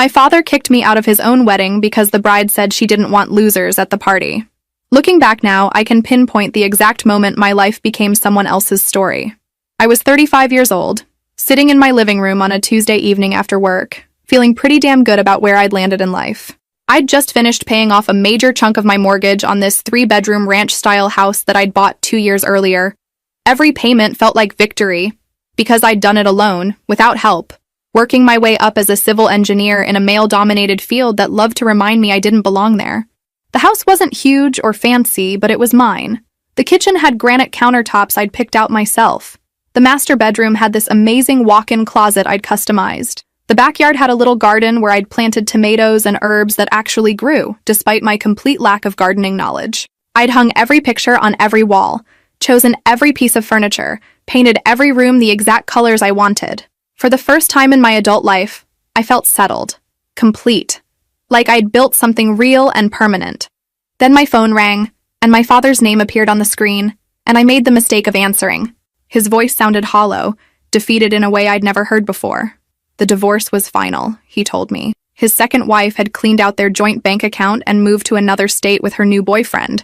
My father kicked me out of his own wedding because the bride said she didn't want losers at the party. Looking back now, I can pinpoint the exact moment my life became someone else's story. I was 35 years old, sitting in my living room on a Tuesday evening after work, feeling pretty damn good about where I'd landed in life. I'd just finished paying off a major chunk of my mortgage on this 3-bedroom ranch-style house that I'd bought 2 years earlier. Every payment felt like victory, because I'd done it alone, without help, working my way up as a civil engineer in a male-dominated field that loved to remind me I didn't belong there. The house wasn't huge or fancy, but it was mine. The kitchen had granite countertops I'd picked out myself. The master bedroom had this amazing walk-in closet I'd customized. The backyard had a little garden where I'd planted tomatoes and herbs that actually grew, despite my complete lack of gardening knowledge. I'd hung every picture on every wall, chosen every piece of furniture, painted every room the exact colors I wanted. For the first time in my adult life, I felt settled, complete, like I'd built something real and permanent. Then my phone rang, and my father's name appeared on the screen, and I made the mistake of answering. His voice sounded hollow, defeated in a way I'd never heard before. The divorce was final, he told me. His second wife had cleaned out their joint bank account and moved to another state with her new boyfriend,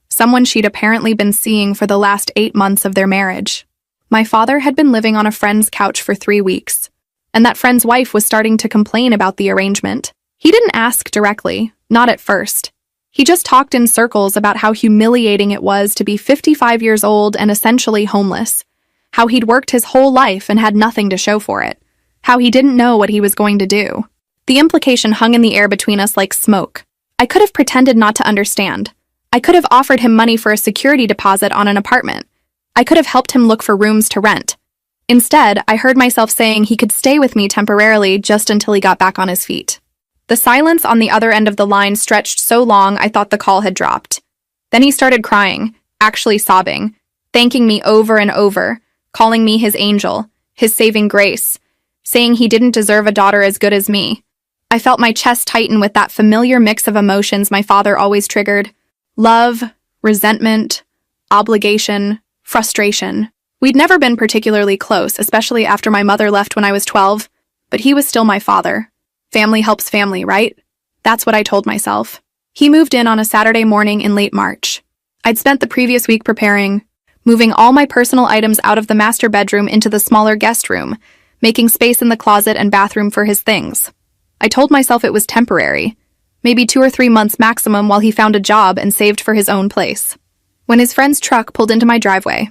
someone she'd apparently been seeing for the last 8 months of their marriage. My father had been living on a friend's couch for 3 weeks, and that friend's wife was starting to complain about the arrangement. He didn't ask directly, not at first. He just talked in circles about how humiliating it was to be 55 years old and essentially homeless, how he'd worked his whole life and had nothing to show for it, how he didn't know what he was going to do. The implication hung in the air between us like smoke. I could have pretended not to understand. I could have offered him money for a security deposit on an apartment. I could have helped him look for rooms to rent. Instead, I heard myself saying he could stay with me temporarily just until he got back on his feet. The silence on the other end of the line stretched so long I thought the call had dropped. Then he started crying, actually sobbing, thanking me over and over, calling me his angel, his saving grace, saying he didn't deserve a daughter as good as me. I felt my chest tighten with that familiar mix of emotions my father always triggered. Love, resentment, obligation, frustration. We'd never been particularly close, especially after my mother left when I was 12, but he was still my father. Family helps family, right? That's what I told myself. He moved in on a Saturday morning in late March. I'd spent the previous week preparing, moving all my personal items out of the master bedroom into the smaller guest room, making space in the closet and bathroom for his things. I told myself it was temporary, maybe 2 or 3 months maximum while he found a job and saved for his own place. When his friend's truck pulled into my driveway,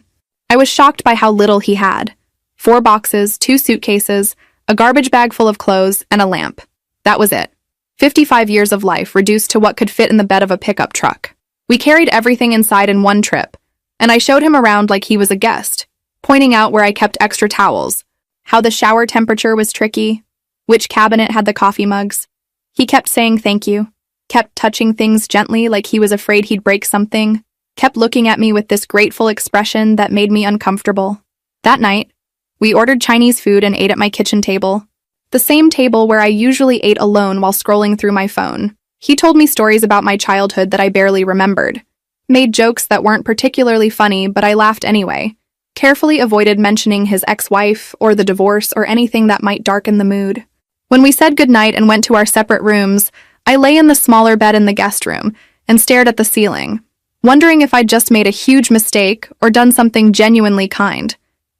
I was shocked by how little he had. 4 boxes, 2 suitcases, a garbage bag full of clothes, and a lamp. That was it. 55 years of life reduced to what could fit in the bed of a pickup truck. We carried everything inside in one trip, and I showed him around like he was a guest, pointing out where I kept extra towels, how the shower temperature was tricky, which cabinet had the coffee mugs. He kept saying thank you, kept touching things gently like he was afraid he'd break something, kept looking at me with this grateful expression that made me uncomfortable. That night, we ordered Chinese food and ate at my kitchen table, the same table where I usually ate alone while scrolling through my phone. He told me stories about my childhood that I barely remembered, made jokes that weren't particularly funny, but I laughed anyway, carefully avoided mentioning his ex-wife or the divorce or anything that might darken the mood. When we said goodnight and went to our separate rooms, I lay in the smaller bed in the guest room and stared at the ceiling, wondering if I'd just made a huge mistake or done something genuinely kind.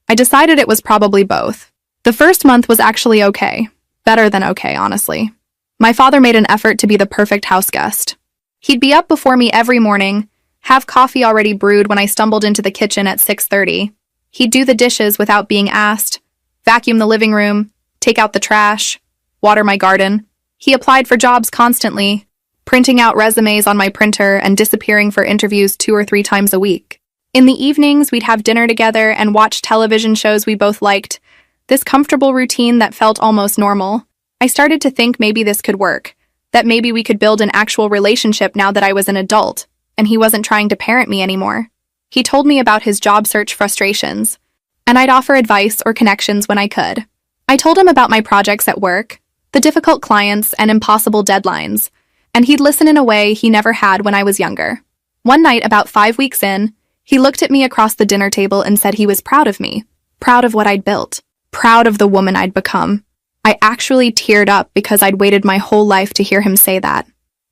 I decided it was probably both. The first month was actually okay. Better than okay, honestly. My father made an effort to be the perfect house guest. He'd be up before me every morning, have coffee already brewed when I stumbled into the kitchen at 6:30. He'd do the dishes without being asked, vacuum the living room, take out the trash, water my garden. He applied for jobs constantly, printing out resumes on my printer and disappearing for interviews 2 or 3 times a week. In the evenings, we'd have dinner together and watch television shows we both liked, this comfortable routine that felt almost normal. I started to think maybe this could work, that maybe we could build an actual relationship now that I was an adult, and he wasn't trying to parent me anymore. He told me about his job search frustrations, and I'd offer advice or connections when I could. I told him about my projects at work, the difficult clients and impossible deadlines, and he'd listen in a way he never had when I was younger. One night, about 5 weeks in, he looked at me across the dinner table and said he was proud of me, proud of what I'd built, proud of the woman I'd become. I actually teared up because I'd waited my whole life to hear him say that.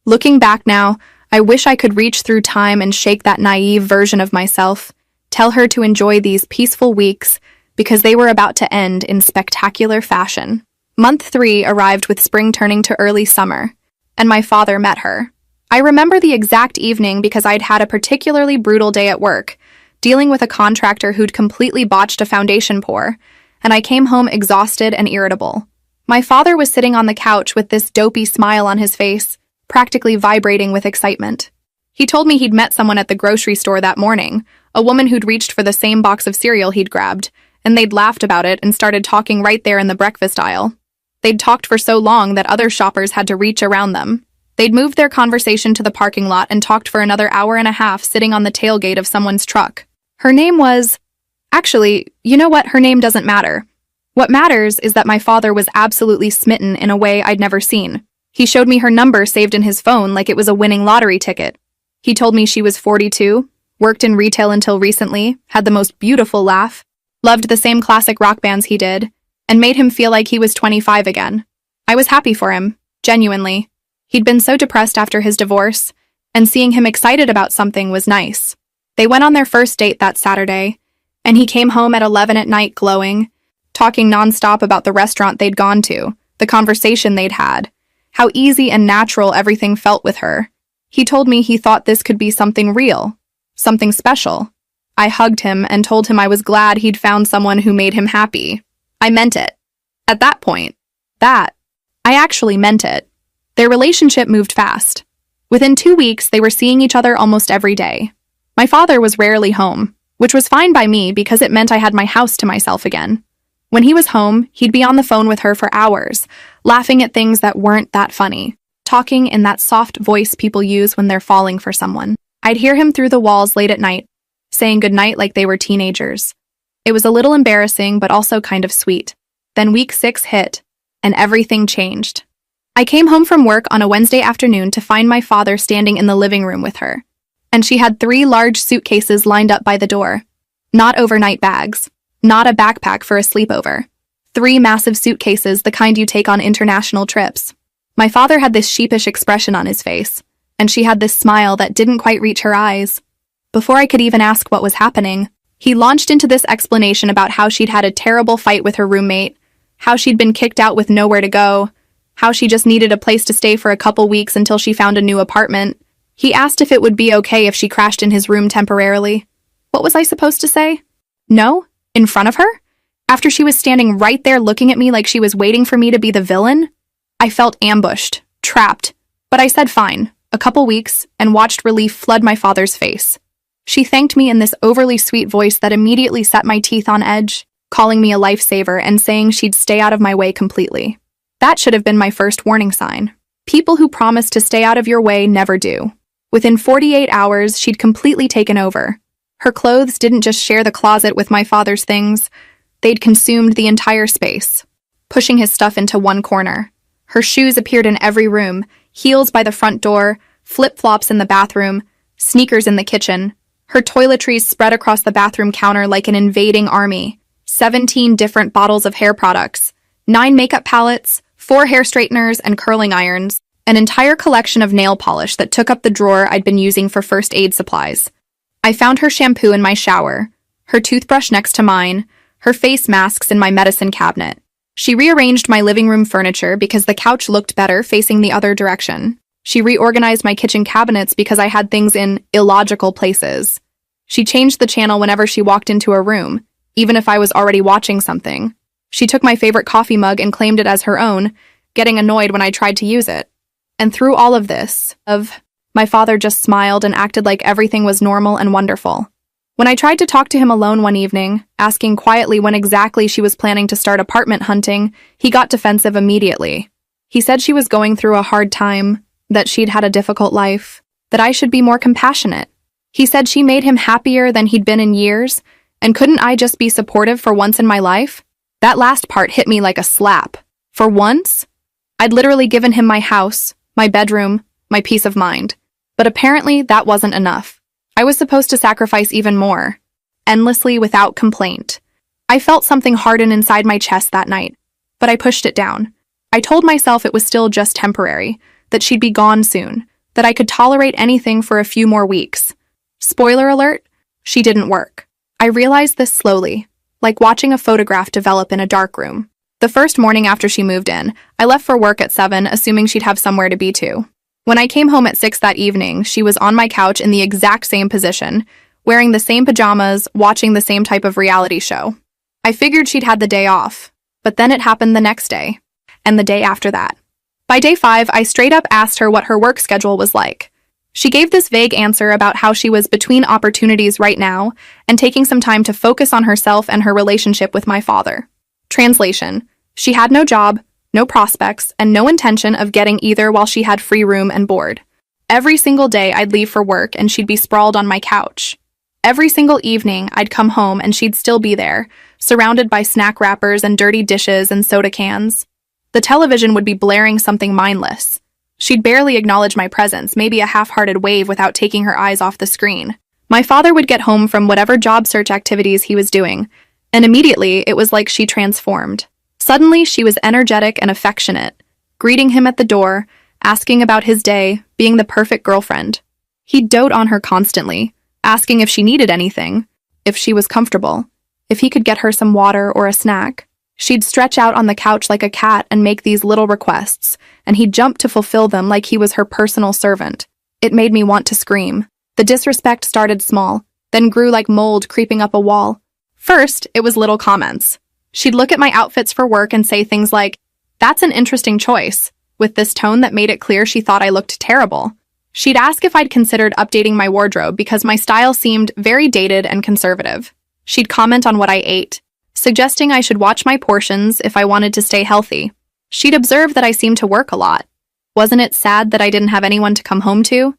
Looking back now, I wish I could reach through time and shake that naive version of myself, tell her to enjoy these peaceful weeks because they were about to end in spectacular fashion. Month 3 arrived with spring turning to early summer, and my father met her. I remember the exact evening because I'd had a particularly brutal day at work, dealing with a contractor who'd completely botched a foundation pour, and I came home exhausted and irritable. My father was sitting on the couch with this dopey smile on his face, practically vibrating with excitement. He told me he'd met someone at the grocery store that morning, a woman who'd reached for the same box of cereal he'd grabbed, and they'd laughed about it and started talking right there in the breakfast aisle. They'd talked for so long that other shoppers had to reach around them. They'd moved their conversation to the parking lot and talked for another hour and a half sitting on the tailgate of someone's truck. Her name was... Actually, you know what? Her name doesn't matter. What matters is that my father was absolutely smitten in a way I'd never seen. He showed me her number saved in his phone like it was a winning lottery ticket. He told me she was 42, worked in retail until recently, had the most beautiful laugh, loved the same classic rock bands he did, and made him feel like he was 25 again. I was happy for him, genuinely. He'd been so depressed after his divorce, and seeing him excited about something was nice. They went on their first date that Saturday, and he came home at 11 at night glowing, talking nonstop about the restaurant they'd gone to, the conversation they'd had, how easy and natural everything felt with her. He told me he thought this could be something real, something special. I hugged him and told him I was glad he'd found someone who made him happy. I meant it. At that point, I actually meant it. Their relationship moved fast. Within 2 weeks, they were seeing each other almost every day. My father was rarely home, which was fine by me because it meant I had my house to myself again. When he was home, he'd be on the phone with her for hours, laughing at things that weren't that funny, talking in that soft voice people use when they're falling for someone. I'd hear him through the walls late at night, saying goodnight like they were teenagers. It was a little embarrassing, but also kind of sweet. Then week 6 hit, and everything changed. I came home from work on a Wednesday afternoon to find my father standing in the living room with her, and she had 3 large suitcases lined up by the door. Not overnight bags. Not a backpack for a sleepover. 3 massive suitcases, the kind you take on international trips. My father had this sheepish expression on his face, and she had this smile that didn't quite reach her eyes. Before I could even ask what was happening, he launched into this explanation about how she'd had a terrible fight with her roommate, how she'd been kicked out with nowhere to go, how she just needed a place to stay for a couple weeks until she found a new apartment. He asked if it would be okay if she crashed in his room temporarily. What was I supposed to say? No? In front of her? After she was standing right there looking at me like she was waiting for me to be the villain? I felt ambushed, trapped, but I said fine, a couple weeks, and watched relief flood my father's face. She thanked me in this overly sweet voice that immediately set my teeth on edge, calling me a lifesaver and saying she'd stay out of my way completely. That should have been my first warning sign. People who promise to stay out of your way never do. Within 48 hours, she'd completely taken over. Her clothes didn't just share the closet with my father's things. They'd consumed the entire space, pushing his stuff into one corner. Her shoes appeared in every room, heels by the front door, flip-flops in the bathroom, sneakers in the kitchen. Her toiletries spread across the bathroom counter like an invading army. 17 different bottles of hair products, 9 makeup palettes, 4 hair straighteners and curling irons, an entire collection of nail polish that took up the drawer I'd been using for first aid supplies. I found her shampoo in my shower, her toothbrush next to mine, her face masks in my medicine cabinet. She rearranged my living room furniture because the couch looked better facing the other direction. She reorganized my kitchen cabinets because I had things in illogical places. She changed the channel whenever she walked into a room, even if I was already watching something. She took my favorite coffee mug and claimed it as her own, getting annoyed when I tried to use it. And through all of this, my father just smiled and acted like everything was normal and wonderful. When I tried to talk to him alone one evening, asking quietly when exactly she was planning to start apartment hunting, he got defensive immediately. He said she was going through a hard time, that she'd had a difficult life, that I should be more compassionate. He said she made him happier than he'd been in years, and couldn't I just be supportive for once in my life? That last part hit me like a slap. For once? I'd literally given him my house, my bedroom, my peace of mind. But apparently that wasn't enough. I was supposed to sacrifice even more, endlessly without complaint. I felt something harden inside my chest that night. but I pushed it down. I told myself it was still just temporary, that she'd be gone soon, that I could tolerate anything for a few more weeks. Spoiler alert, she didn't work. I realized this slowly, like watching a photograph develop in a dark room. The first morning after she moved in, I left for work at 7, assuming she'd have somewhere to be to. When I came home at 6 that evening, she was on my couch in the exact same position, wearing the same pajamas, watching the same type of reality show. I figured she'd had the day off, but then it happened the next day, and the day after that. By day 5, I straight up asked her what her work schedule was like. She gave this vague answer about how she was between opportunities right now and taking some time to focus on herself and her relationship with my father. Translation: she had no job, no prospects, and no intention of getting either while she had free room and board. Every single day I'd leave for work and she'd be sprawled on my couch. Every single evening I'd come home and she'd still be there, surrounded by snack wrappers and dirty dishes and soda cans. The television would be blaring something mindless. She'd barely acknowledge my presence, maybe a half-hearted wave without taking her eyes off the screen. My father would get home from whatever job search activities he was doing, and immediately it was like she transformed. Suddenly, she was energetic and affectionate, greeting him at the door, asking about his day, being the perfect girlfriend. He'd dote on her constantly, asking if she needed anything, if she was comfortable, if he could get her some water or a snack. She'd stretch out on the couch like a cat and make these little requests, and he'd jump to fulfill them like he was her personal servant. It made me want to scream. The disrespect started small, then grew like mold creeping up a wall. First, it was little comments. She'd look at my outfits for work and say things like, "That's an interesting choice," with this tone that made it clear she thought I looked terrible. She'd ask if I'd considered updating my wardrobe because my style seemed very dated and conservative. She'd comment on what I ate, suggesting I should watch my portions if I wanted to stay healthy. She'd observe that I seemed to work a lot. Wasn't it sad that I didn't have anyone to come home to?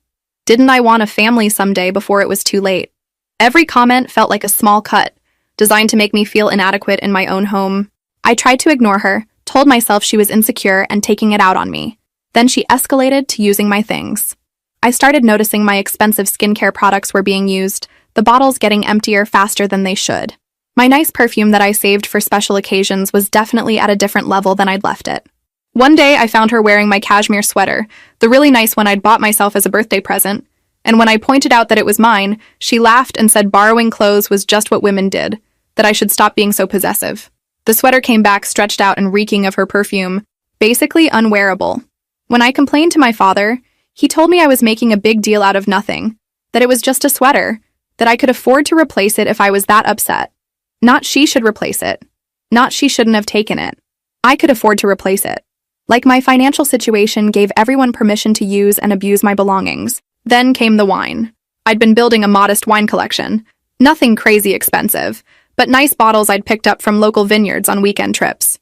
Didn't I want a family someday before it was too late? Every comment felt like a small cut, designed to make me feel inadequate in my own home. I tried to ignore her, told myself she was insecure and taking it out on me. Then she escalated to using my things. I started noticing my expensive skincare products were being used, the bottles getting emptier faster than they should. My nice perfume that I saved for special occasions was definitely at a different level than I'd left it. One day, I found her wearing my cashmere sweater, the really nice one I'd bought myself as a birthday present, and when I pointed out that it was mine, she laughed and said borrowing clothes was just what women did, that I should stop being so possessive. The sweater came back stretched out and reeking of her perfume, basically unwearable. When I complained to my father, he told me I was making a big deal out of nothing, that it was just a sweater, that I could afford to replace it if I was that upset. Not she should replace it. Not she shouldn't have taken it. I could afford to replace it. Like my financial situation gave everyone permission to use and abuse my belongings. Then came the wine. I'd been building a modest wine collection. Nothing crazy expensive, but nice bottles I'd picked up from local vineyards on weekend trips.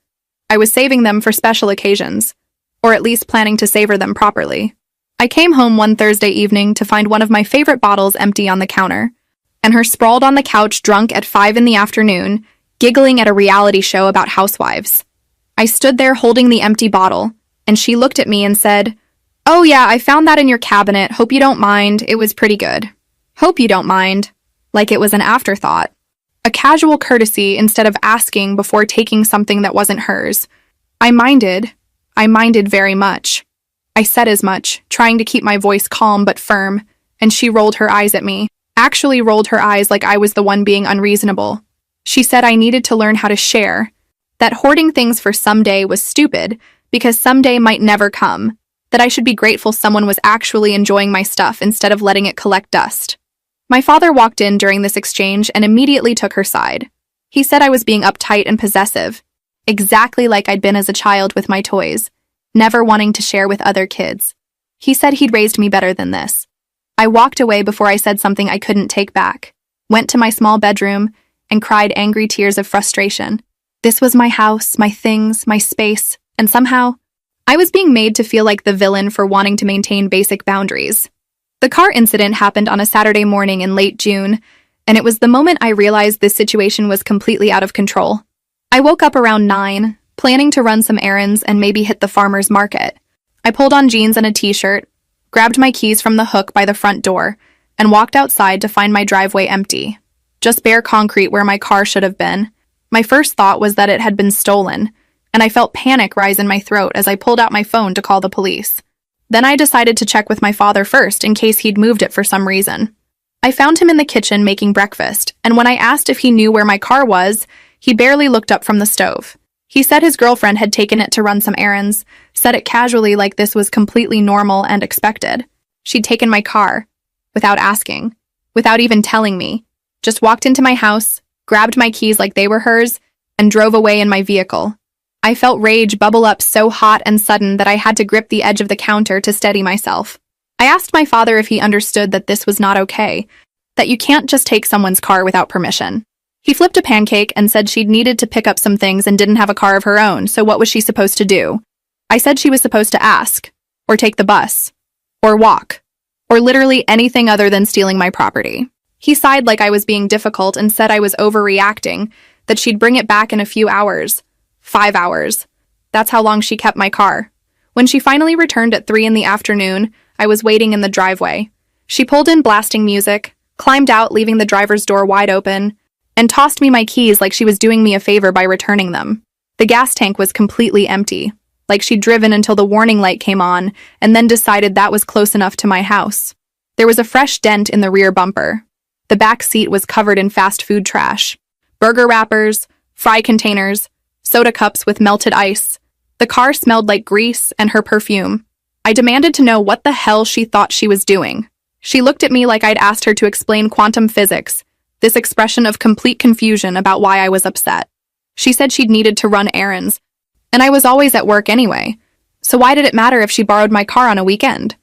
I was saving them for special occasions, or at least planning to savor them properly. I came home one Thursday evening to find one of my favorite bottles empty on the counter, and her sprawled on the couch drunk at 5 in the afternoon, giggling at a reality show about housewives. I stood there holding the empty bottle, and she looked at me and said, "Oh yeah, I found that in your cabinet, hope you don't mind, it was pretty good." Hope you don't mind, like it was an afterthought. A casual courtesy instead of asking before taking something that wasn't hers. I minded very much. I said as much, trying to keep my voice calm but firm, and she rolled her eyes at me. Actually rolled her eyes like I was the one being unreasonable. She said I needed to learn how to share, that hoarding things for someday was stupid because someday might never come, that I should be grateful someone was actually enjoying my stuff instead of letting it collect dust. My father walked in during this exchange and immediately took her side. He said I was being uptight and possessive, exactly like I'd been as a child with my toys, never wanting to share with other kids. He said he'd raised me better than this. I walked away before I said something I couldn't take back, went to my small bedroom, and cried angry tears of frustration. This was my house, my things, my space, and somehow, I was being made to feel like the villain for wanting to maintain basic boundaries. The car incident happened on a Saturday morning in late June, and it was the moment I realized this situation was completely out of control. I woke up around 9, planning to run some errands and maybe hit the farmer's market. I pulled on jeans and a t-shirt, grabbed my keys from the hook by the front door, and walked outside to find my driveway empty. Just bare concrete where my car should have been. My first thought was that it had been stolen, and I felt panic rise in my throat as I pulled out my phone to call the police. Then I decided to check with my father first in case he'd moved it for some reason. I found him in the kitchen making breakfast, and when I asked if he knew where my car was, he barely looked up from the stove. He said his girlfriend had taken it to run some errands, said it casually like this was completely normal and expected. She'd taken my car, without asking, without even telling me, just walked into my house, grabbed my keys like they were hers, and drove away in my vehicle. I felt rage bubble up so hot and sudden that I had to grip the edge of the counter to steady myself. I asked my father if he understood that this was not okay, that you can't just take someone's car without permission. He flipped a pancake and said she'd needed to pick up some things and didn't have a car of her own, so what was she supposed to do? I said she was supposed to ask, or take the bus, or walk, or literally anything other than stealing my property. He sighed like I was being difficult and said I was overreacting, that she'd bring it back in a few hours. 5 hours. That's how long she kept my car. When she finally returned at 3 in the afternoon, I was waiting in the driveway. She pulled in blasting music, climbed out leaving the driver's door wide open, and tossed me my keys like she was doing me a favor by returning them. The gas tank was completely empty, like she'd driven until the warning light came on and then decided that was close enough to my house. There was a fresh dent in the rear bumper. The back seat was covered in fast food trash. Burger wrappers, fry containers, soda cups with melted ice. The car smelled like grease and her perfume. I demanded to know what the hell she thought she was doing. She looked at me like I'd asked her to explain quantum physics, this expression of complete confusion about why I was upset. She said she'd needed to run errands, and I was always at work anyway, so why did it matter if she borrowed my car on a weekend?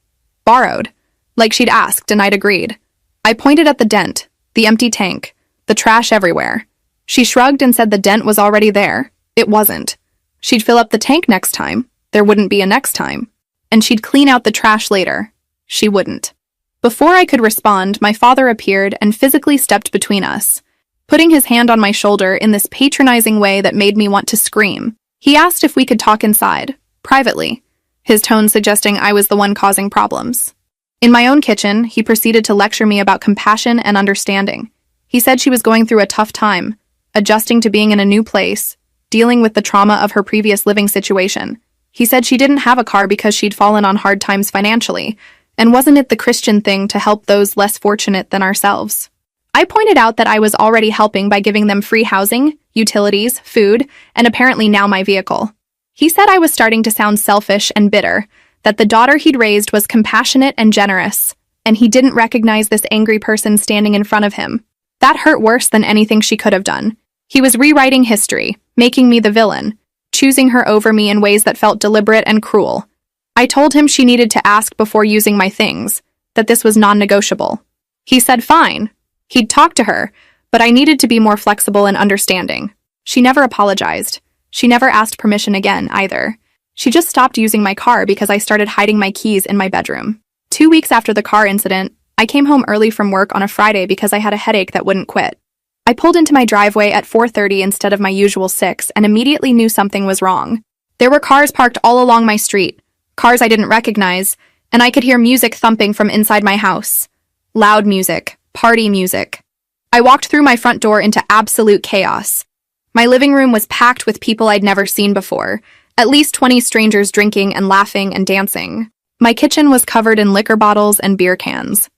Borrowed. Like she'd asked and I'd agreed. I pointed at the dent, the empty tank, the trash everywhere. She shrugged and said the dent was already there. It wasn't. She'd fill up the tank next time. There wouldn't be a next time. And she'd clean out the trash later. She wouldn't. Before I could respond, my father appeared and physically stepped between us, putting his hand on my shoulder in this patronizing way that made me want to scream. He asked if we could talk inside, privately, his tone suggesting I was the one causing problems. In my own kitchen, he proceeded to lecture me about compassion and understanding. He said she was going through a tough time, adjusting to being in a new place, dealing with the trauma of her previous living situation. He said she didn't have a car because she'd fallen on hard times financially, and wasn't it the Christian thing to help those less fortunate than ourselves? I pointed out that I was already helping by giving them free housing, utilities, food, and apparently now my vehicle. He said I was starting to sound selfish and bitter, that the daughter he'd raised was compassionate and generous, and he didn't recognize this angry person standing in front of him. That hurt worse than anything she could have done. He was rewriting history, making me the villain, choosing her over me in ways that felt deliberate and cruel. I told him she needed to ask before using my things, that this was non-negotiable. He said fine. He'd talk to her, but I needed to be more flexible and understanding. She never apologized. She never asked permission again, either. She just stopped using my car because I started hiding my keys in my bedroom. 2 weeks after the car incident, I came home early from work on a Friday because I had a headache that wouldn't quit. I pulled into my driveway at 4:30 instead of my usual 6 and immediately knew something was wrong. There were cars parked all along my street, cars I didn't recognize, and I could hear music thumping from inside my house. Loud music, party music. I walked through my front door into absolute chaos. My living room was packed with people I'd never seen before, at least 20 strangers drinking and laughing and dancing. My kitchen was covered in liquor bottles and beer cans.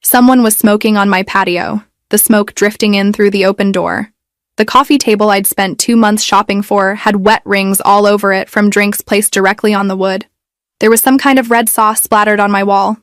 Someone was smoking on my patio, the smoke drifting in through the open door. The coffee table I'd spent 2 months shopping for had wet rings all over it from drinks placed directly on the wood. There was some kind of red sauce splattered on my wall.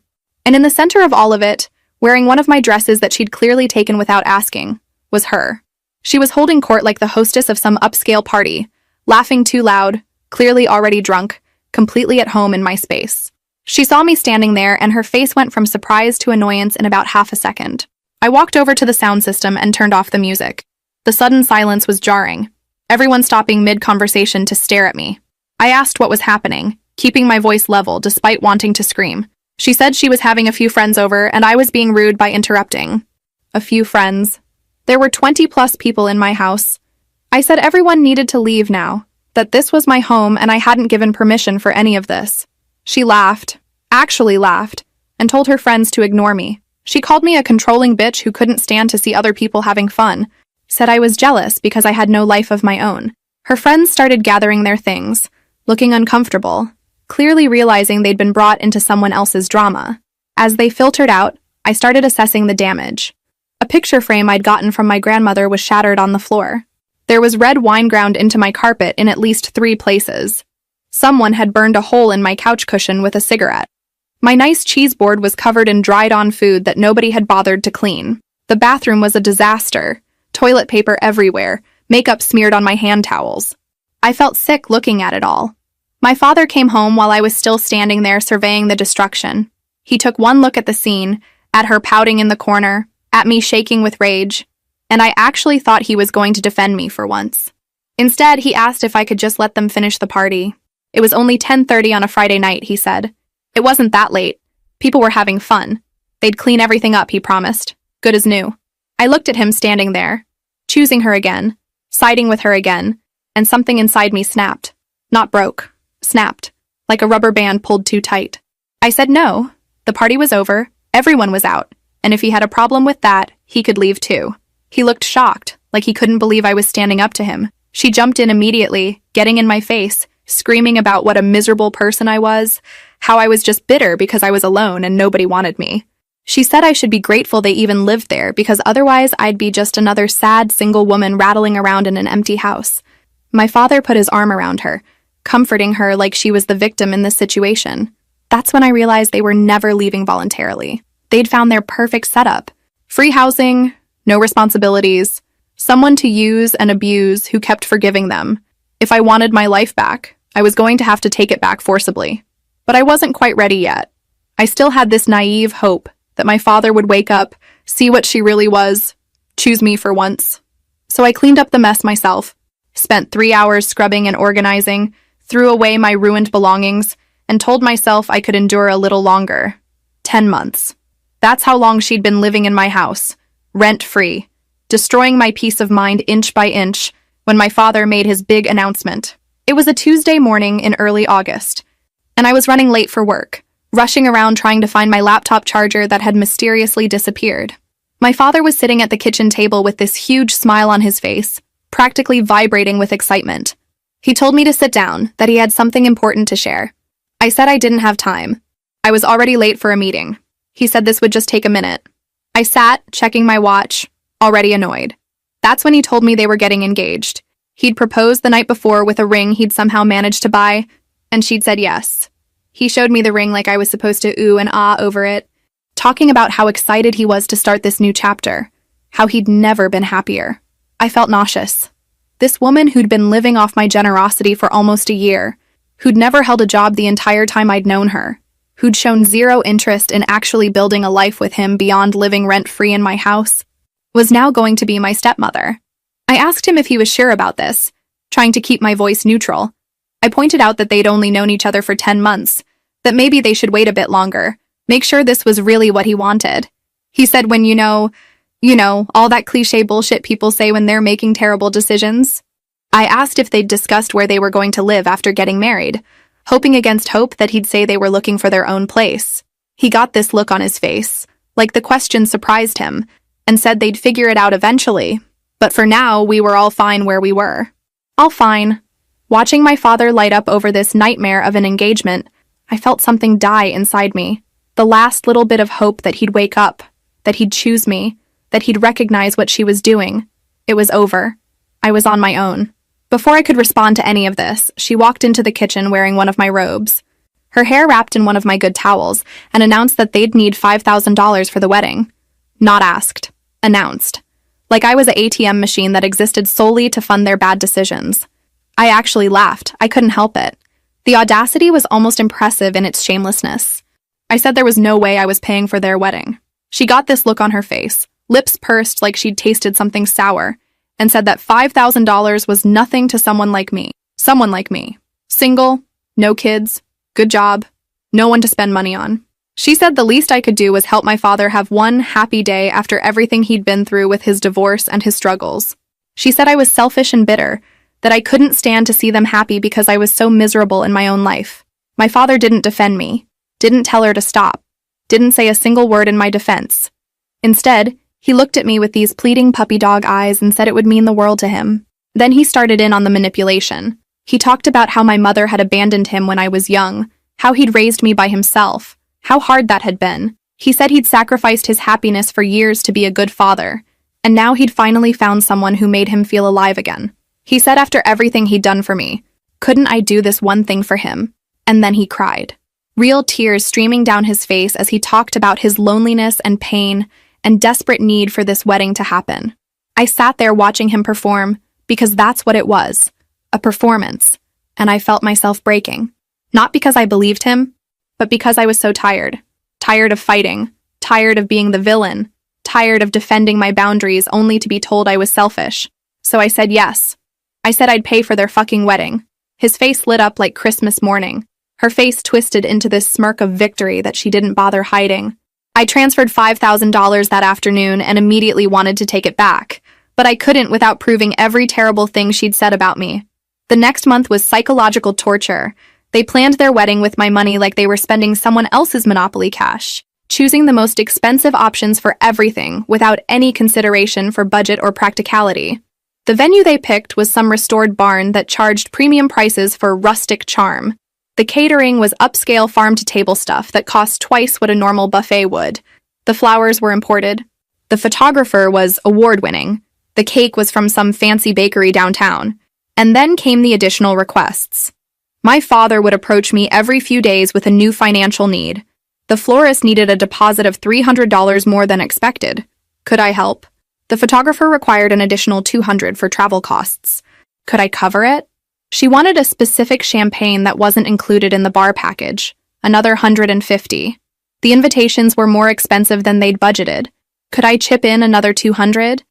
And in the center of all of it, wearing one of my dresses that she'd clearly taken without asking, was her. She was holding court like the hostess of some upscale party, laughing too loud, clearly already drunk, completely at home in my space. She saw me standing there and her face went from surprise to annoyance in about half a second. I walked over to the sound system and turned off the music. The sudden silence was jarring, everyone stopping mid-conversation to stare at me. I asked what was happening, keeping my voice level despite wanting to scream. She said she was having a few friends over and I was being rude by interrupting. A few friends. There were 20+ people in my house. I said everyone needed to leave now, that this was my home and I hadn't given permission for any of this. She laughed, actually laughed, and told her friends to ignore me. She called me a controlling bitch who couldn't stand to see other people having fun, said I was jealous because I had no life of my own. Her friends started gathering their things, looking uncomfortable, clearly realizing they'd been brought into someone else's drama. As they filtered out, I started assessing the damage. A picture frame I'd gotten from my grandmother was shattered on the floor. There was red wine ground into my carpet in at least 3 places. Someone had burned a hole in my couch cushion with a cigarette. My nice cheese board was covered in dried-on food that nobody had bothered to clean. The bathroom was a disaster. Toilet paper everywhere, makeup smeared on my hand towels. I felt sick looking at it all. My father came home while I was still standing there surveying the destruction. He took one look at the scene, at her pouting in the corner, at me shaking with rage, and I actually thought he was going to defend me for once. Instead, he asked if I could just let them finish the party. It was only 10:30 on a Friday night, he said. It wasn't that late. People were having fun. They'd clean everything up, he promised. Good as new. I looked at him standing there, choosing her again, siding with her again, and something inside me snapped. Not broke. Snapped. Like a rubber band pulled too tight. I said no. The party was over. Everyone was out. And if he had a problem with that, he could leave too. He looked shocked, like he couldn't believe I was standing up to him. She jumped in immediately, getting in my face, screaming about what a miserable person I was, how I was just bitter because I was alone and nobody wanted me. She said I should be grateful they even lived there because otherwise I'd be just another sad single woman rattling around in an empty house. My father put his arm around her, comforting her like she was the victim in this situation. That's when I realized they were never leaving voluntarily. They'd found their perfect setup. Free housing, no responsibilities, someone to use and abuse who kept forgiving them. If I wanted my life back, I was going to have to take it back forcibly. But I wasn't quite ready yet. I still had this naive hope that my father would wake up, see what she really was, choose me for once. So I cleaned up the mess myself, spent 3 hours scrubbing and organizing, threw away my ruined belongings, and told myself I could endure a little longer. 10 months. That's how long she'd been living in my house, rent-free, destroying my peace of mind inch by inch when my father made his big announcement. It was a Tuesday morning in early August, and I was running late for work, rushing around trying to find my laptop charger that had mysteriously disappeared. My father was sitting at the kitchen table with this huge smile on his face, practically vibrating with excitement. He told me to sit down, that he had something important to share. I said I didn't have time. I was already late for a meeting. He said this would just take a minute. I sat, checking my watch, already annoyed. That's when he told me they were getting engaged. He'd proposed the night before with a ring he'd somehow managed to buy, and she'd said yes. He showed me the ring like I was supposed to ooh and ah over it, talking about how excited he was to start this new chapter, how he'd never been happier. I felt nauseous. This woman who'd been living off my generosity for almost a year, who'd never held a job the entire time I'd known her, who'd shown zero interest in actually building a life with him beyond living rent-free in my house, was now going to be my stepmother. I asked him if he was sure about this, trying to keep my voice neutral. I pointed out that they'd only known each other for 10 months, that maybe they should wait a bit longer, make sure this was really what he wanted. He said when you know, all that cliche bullshit people say when they're making terrible decisions. I asked if they'd discussed where they were going to live after getting married, hoping against hope that he'd say they were looking for their own place. He got this look on his face, like the question surprised him, and said they'd figure it out eventually. But for now, we were all fine where we were. All fine. Watching my father light up over this nightmare of an engagement, I felt something die inside me. The last little bit of hope that he'd wake up, that he'd choose me, that he'd recognize what she was doing. It was over. I was on my own. Before I could respond to any of this, she walked into the kitchen wearing one of my robes, her hair wrapped in one of my good towels, and announced that they'd need $5,000 for the wedding. Not asked. Announced. Like I was an ATM machine that existed solely to fund their bad decisions. I actually laughed. I couldn't help it. The audacity was almost impressive in its shamelessness. I said there was no way I was paying for their wedding. She got this look on her face, lips pursed like she'd tasted something sour, and said that $5,000 was nothing to someone like me. Someone like me. Single, no kids, good job, no one to spend money on. She said the least I could do was help my father have one happy day after everything he'd been through with his divorce and his struggles. She said I was selfish and bitter, that I couldn't stand to see them happy because I was so miserable in my own life. My father didn't defend me, didn't tell her to stop, didn't say a single word in my defense. Instead, he looked at me with these pleading puppy dog eyes and said it would mean the world to him. Then he started in on the manipulation. He talked about how my mother had abandoned him when I was young, how he'd raised me by himself, how hard that had been. He said he'd sacrificed his happiness for years to be a good father, and now he'd finally found someone who made him feel alive again. He said after everything he'd done for me, couldn't I do this one thing for him? And then he cried. Real tears streaming down his face as he talked about his loneliness and pain and desperate need for this wedding to happen. I sat there watching him perform because that's what it was, a performance, and I felt myself breaking. Not because I believed him, but because I was so tired. Tired of fighting, tired of being the villain, tired of defending my boundaries only to be told I was selfish. So I said yes. I said I'd pay for their fucking wedding. His face lit up like Christmas morning. Her face twisted into this smirk of victory that she didn't bother hiding. I transferred $5,000 that afternoon and immediately wanted to take it back, but I couldn't without proving every terrible thing she'd said about me. The next month was psychological torture. They planned their wedding with my money like they were spending someone else's Monopoly cash, choosing the most expensive options for everything without any consideration for budget or practicality. The venue they picked was some restored barn that charged premium prices for rustic charm. The catering was upscale farm-to-table stuff that cost twice what a normal buffet would. The flowers were imported. The photographer was award-winning. The cake was from some fancy bakery downtown. And then came the additional requests. My father would approach me every few days with a new financial need. The florist needed a deposit of $300 more than expected. Could I help? The photographer required an additional $200 for travel costs. Could I cover it? She wanted a specific champagne that wasn't included in the bar package, another $150. The invitations were more expensive than they'd budgeted. Could I chip in another $200?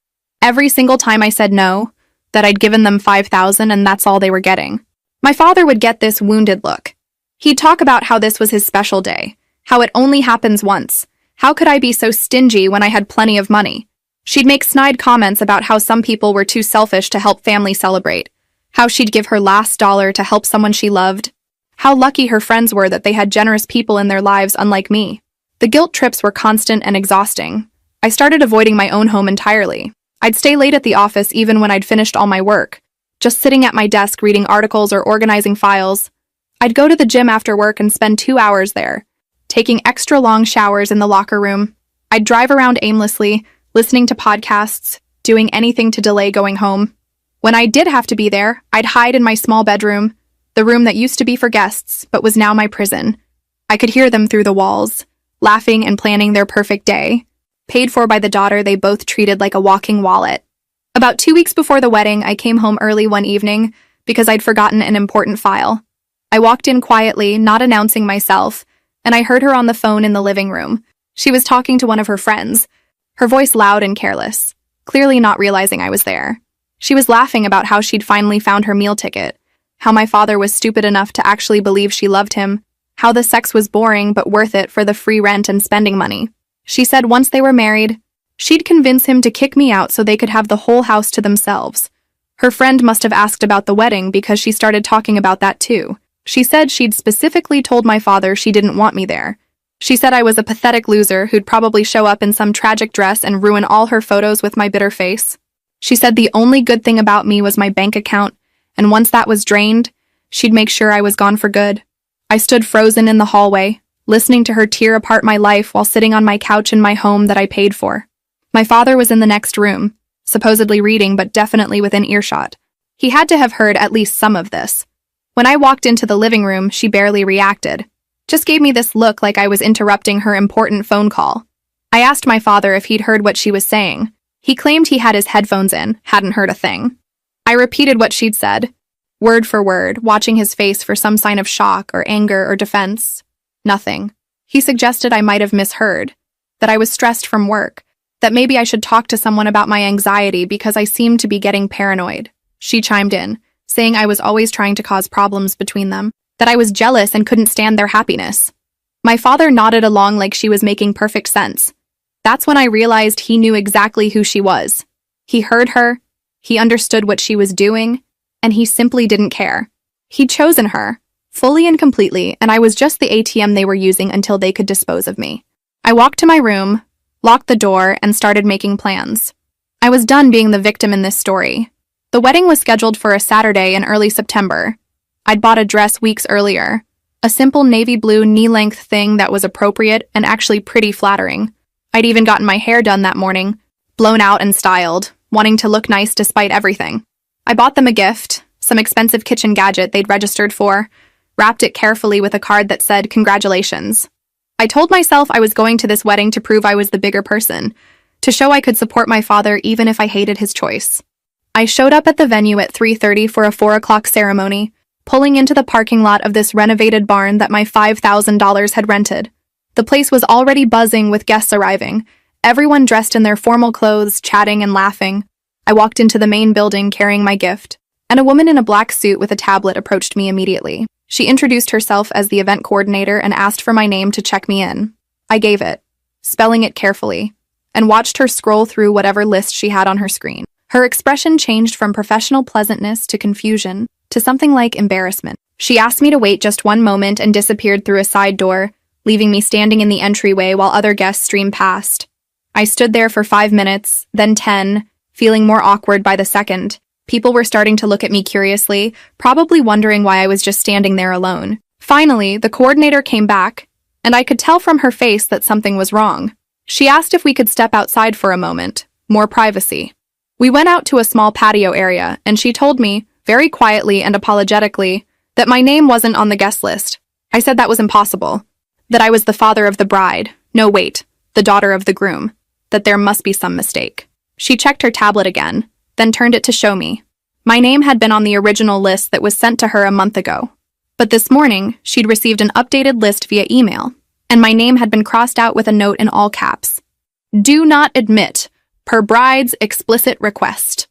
Every single time I said no, that I'd given them $5,000 and that's all they were getting. My father would get this wounded look. He'd talk about how this was his special day, how it only happens once. How could I be so stingy when I had plenty of money? She'd make snide comments about how some people were too selfish to help family celebrate, how she'd give her last dollar to help someone she loved, how lucky her friends were that they had generous people in their lives unlike me. The guilt trips were constant and exhausting. I started avoiding my own home entirely. I'd stay late at the office even when I'd finished all my work, just sitting at my desk reading articles or organizing files. I'd go to the gym after work and spend 2 hours there, taking extra long showers in the locker room. I'd drive around aimlessly, listening to podcasts, doing anything to delay going home. When I did have to be there, I'd hide in my small bedroom, the room that used to be for guests but was now my prison. I could hear them through the walls, laughing and planning their perfect day, paid for by the daughter they both treated like a walking wallet. About 2 weeks before the wedding, I came home early one evening because I'd forgotten an important file. I walked in quietly, not announcing myself, and I heard her on the phone in the living room. She was talking to one of her friends, her voice loud and careless, clearly not realizing I was there. She was laughing about how she'd finally found her meal ticket, how my father was stupid enough to actually believe she loved him, how the sex was boring but worth it for the free rent and spending money. She said once they were married, she'd convince him to kick me out so they could have the whole house to themselves. Her friend must have asked about the wedding because she started talking about that too. She said she'd specifically told my father she didn't want me there. She said I was a pathetic loser who'd probably show up in some tragic dress and ruin all her photos with my bitter face. She said the only good thing about me was my bank account, and once that was drained, she'd make sure I was gone for good. I stood frozen in the hallway, listening to her tear apart my life while sitting on my couch in my home that I paid for. My father was in the next room, supposedly reading but definitely within earshot. He had to have heard at least some of this. When I walked into the living room, she barely reacted. Just gave me this look like I was interrupting her important phone call. I asked my father if he'd heard what she was saying. He claimed he had his headphones in, hadn't heard a thing. I repeated what she'd said, word for word, watching his face for some sign of shock or anger or defense. Nothing. He suggested I might have misheard, that I was stressed from work, that maybe I should talk to someone about my anxiety because I seemed to be getting paranoid. She chimed in, saying I was always trying to cause problems between them, that I was jealous and couldn't stand their happiness. My father nodded along like she was making perfect sense. That's when I realized he knew exactly who she was. He heard her, he understood what she was doing, and he simply didn't care. He'd chosen her, fully and completely, and I was just the ATM they were using until they could dispose of me. I walked to my room, locked the door, and started making plans. I was done being the victim in this story. The wedding was scheduled for a Saturday in early September. I'd bought a dress weeks earlier, a simple navy blue knee-length thing that was appropriate and actually pretty flattering. I'd even gotten my hair done that morning, blown out and styled, wanting to look nice despite everything. I bought them a gift, some expensive kitchen gadget they'd registered for, wrapped it carefully with a card that said, "Congratulations." I told myself I was going to this wedding to prove I was the bigger person, to show I could support my father even if I hated his choice. I showed up at the venue at 3:30 for a 4 o'clock ceremony, pulling into the parking lot of this renovated barn that my $5,000 had rented. The place was already buzzing with guests arriving, everyone dressed in their formal clothes, chatting and laughing. I walked into the main building carrying my gift, and a woman in a black suit with a tablet approached me immediately. She introduced herself as the event coordinator and asked for my name to check me in. I gave it, spelling it carefully, and watched her scroll through whatever list she had on her screen. Her expression changed from professional pleasantness to confusion, to something like embarrassment. She asked me to wait just one moment and disappeared through a side door, leaving me standing in the entryway while other guests streamed past. I stood there for 5 minutes, then 10, feeling more awkward by the second. People were starting to look at me curiously, probably wondering why I was just standing there alone. Finally, the coordinator came back, and I could tell from her face that something was wrong. She asked if we could step outside for a moment, more privacy. We went out to a small patio area, and she told me, very quietly and apologetically, that my name wasn't on the guest list. I said that was impossible, that I was the father of the bride, no wait, the daughter of the groom, that there must be some mistake. She checked her tablet again, then turned it to show me. My name had been on the original list that was sent to her a month ago, but this morning she'd received an updated list via email, and my name had been crossed out with a note in all caps. "Do not admit, per bride's explicit request."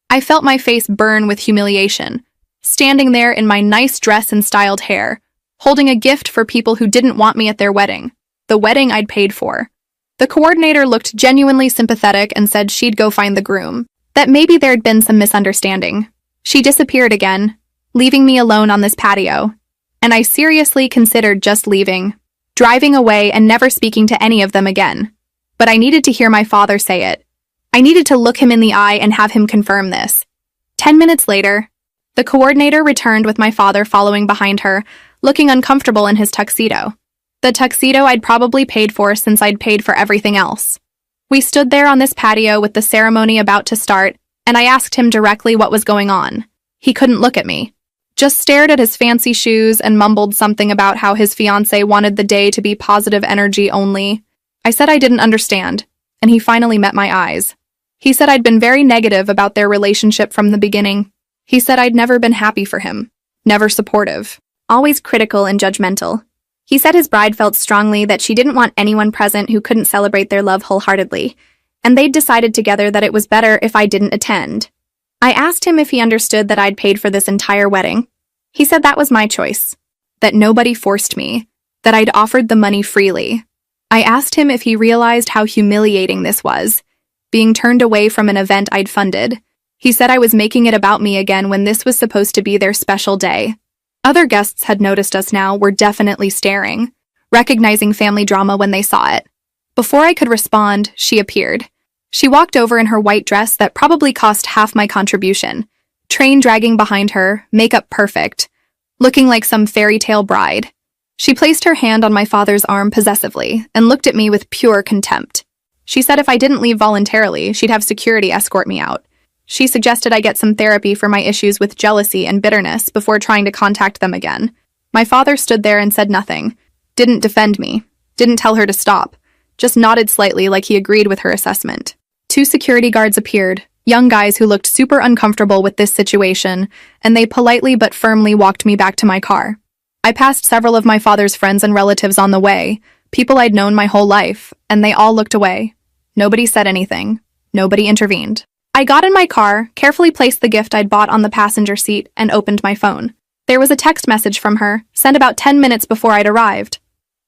I felt my face burn with humiliation, standing there in my nice dress and styled hair, holding a gift for people who didn't want me at their wedding, the wedding I'd paid for. The coordinator looked genuinely sympathetic and said she'd go find the groom, that maybe there'd been some misunderstanding. She disappeared again, leaving me alone on this patio, and I seriously considered just leaving, driving away and never speaking to any of them again. But I needed to hear my father say it. I needed to look him in the eye and have him confirm this. 10 minutes later, the coordinator returned with my father following behind her, looking uncomfortable in his tuxedo. The tuxedo I'd probably paid for since I'd paid for everything else. We stood there on this patio with the ceremony about to start, and I asked him directly what was going on. He couldn't look at me, just stared at his fancy shoes and mumbled something about how his fiancée wanted the day to be positive energy only. I said I didn't understand, and he finally met my eyes. He said I'd been very negative about their relationship from the beginning. He said I'd never been happy for him, never supportive, always critical and judgmental. He said his bride felt strongly that she didn't want anyone present who couldn't celebrate their love wholeheartedly, and they'd decided together that it was better if I didn't attend. I asked him if he understood that I'd paid for this entire wedding. He said that was my choice, that nobody forced me, that I'd offered the money freely. I asked him if he realized how humiliating this was, being turned away from an event I'd funded. He said I was making it about me again when this was supposed to be their special day. Other guests had noticed us now, were definitely staring, recognizing family drama when they saw it. Before I could respond, she appeared. She walked over in her white dress that probably cost half my contribution, train dragging behind her, makeup perfect, looking like some fairy tale bride. She placed her hand on my father's arm possessively and looked at me with pure contempt. She said if I didn't leave voluntarily, she'd have security escort me out. She suggested I get some therapy for my issues with jealousy and bitterness before trying to contact them again. My father stood there and said nothing, didn't defend me, didn't tell her to stop, just nodded slightly like he agreed with her assessment. 2 security guards appeared, young guys who looked super uncomfortable with this situation, and they politely but firmly walked me back to my car. I passed several of my father's friends and relatives on the way, people I'd known my whole life, and they all looked away. Nobody said anything. Nobody intervened. I got in my car, carefully placed the gift I'd bought on the passenger seat, and opened my phone. There was a text message from her, sent about 10 minutes before I'd arrived.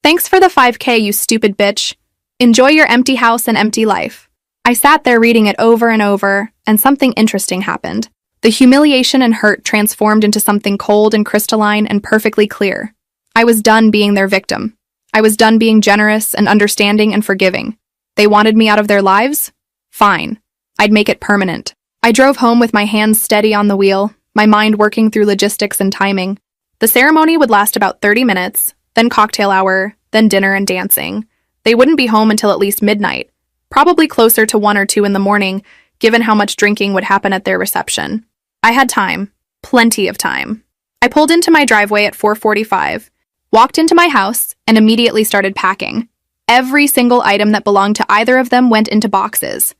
"Thanks for the 5K, you stupid bitch. Enjoy your empty house and empty life." I sat there reading it over and over, and something interesting happened. The humiliation and hurt transformed into something cold and crystalline and perfectly clear. I was done being their victim. I was done being generous and understanding and forgiving. They wanted me out of their lives? Fine. I'd make it permanent. I drove home with my hands steady on the wheel, my mind working through logistics and timing. The ceremony would last about 30 minutes, then cocktail hour, then dinner and dancing. They wouldn't be home until at least midnight, probably closer to 1 or 2 in the morning, given how much drinking would happen at their reception. I had time. Plenty of time. I pulled into my driveway at 4:45, walked into my house, and immediately started packing. Every single item that belonged to either of them went into boxes.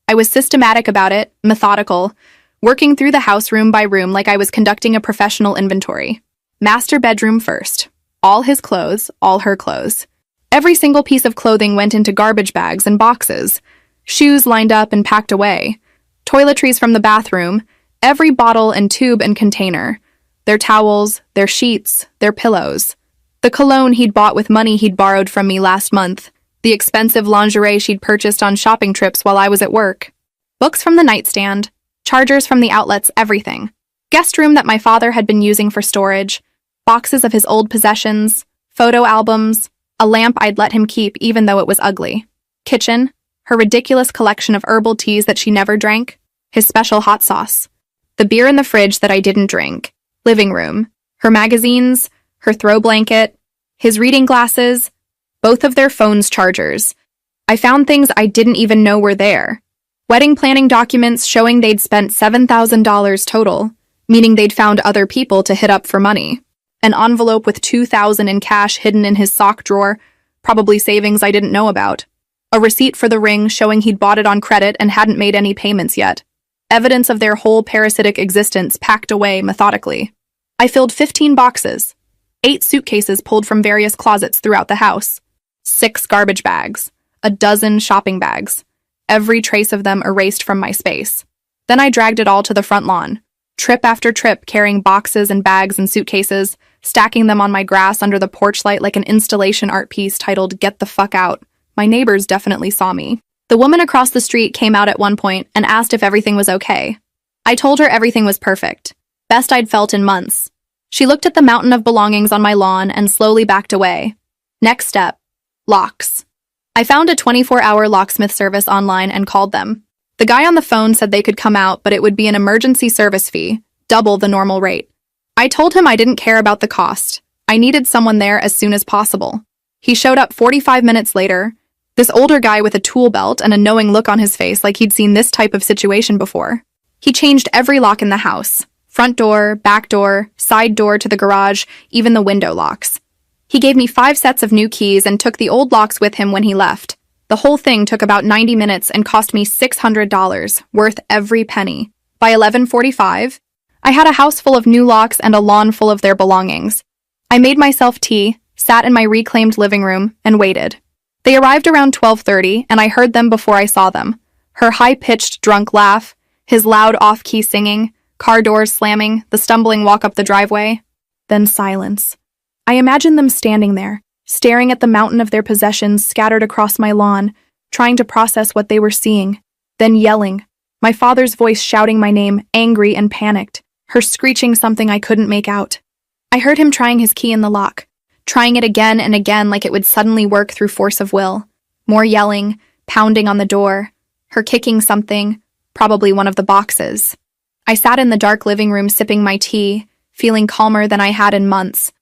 I was systematic about it, methodical, working through the house room by room like I was conducting a professional inventory. Master bedroom first. All his clothes, all her clothes. Every single piece of clothing went into garbage bags and boxes. Shoes lined up and packed away. Toiletries from the bathroom. Every bottle and tube and container. Their towels, their sheets, their pillows. The cologne he'd bought with money he'd borrowed from me last month. The expensive lingerie she'd purchased on shopping trips while I was at work. Books from the nightstand. Chargers from the outlets, everything. Guest room that my father had been using for storage. Boxes of his old possessions. Photo albums. A lamp I'd let him keep even though it was ugly. Kitchen. Her ridiculous collection of herbal teas that she never drank. His special hot sauce. The beer in the fridge that I didn't drink. Living room. Her magazines. Her throw blanket. His reading glasses. Both of their phones' chargers. I found things I didn't even know were there. Wedding planning documents showing they'd spent $7,000 total, meaning they'd found other people to hit up for money. An envelope with $2,000 in cash hidden in his sock drawer, probably savings I didn't know about. A receipt for the ring showing he'd bought it on credit and hadn't made any payments yet. Evidence of their whole parasitic existence packed away methodically. I filled 15 boxes. 8 suitcases pulled from various closets throughout the house. 6 garbage bags. A dozen shopping bags. Every trace of them erased from my space. Then I dragged it all to the front lawn. Trip after trip carrying boxes and bags and suitcases, stacking them on my grass under the porch light like an installation art piece titled "Get the Fuck Out." My neighbors definitely saw me. The woman across the street came out at one point and asked if everything was okay. I told her everything was perfect. Best I'd felt in months. She looked at the mountain of belongings on my lawn and slowly backed away. Next step. Locks. I found a 24-hour locksmith service online and called them. The guy on the phone said they could come out, but it would be an emergency service fee, double the normal rate. I told him I didn't care about the cost. I needed someone there as soon as possible. He showed up 45 minutes later, this older guy with a tool belt and a knowing look on his face like he'd seen this type of situation before. He changed every lock in the house. Front door, back door, side door to the garage, even the window locks. He gave me 5 sets of new keys and took the old locks with him when he left. The whole thing took about 90 minutes and cost me $600, worth every penny. By 11:45, I had a house full of new locks and a lawn full of their belongings. I made myself tea, sat in my reclaimed living room, and waited. They arrived around 12:30, and I heard them before I saw them. Her high-pitched, drunk laugh, his loud off-key singing, car doors slamming, the stumbling walk up the driveway. Then silence. I imagined them standing there, staring at the mountain of their possessions scattered across my lawn, trying to process what they were seeing. Then yelling. My father's voice shouting my name, angry and panicked, her screeching something I couldn't make out. I heard him trying his key in the lock, trying it again and again like it would suddenly work through force of will. More yelling, pounding on the door, her kicking something, probably one of the boxes. I sat in the dark living room sipping my tea, feeling calmer than I had in months.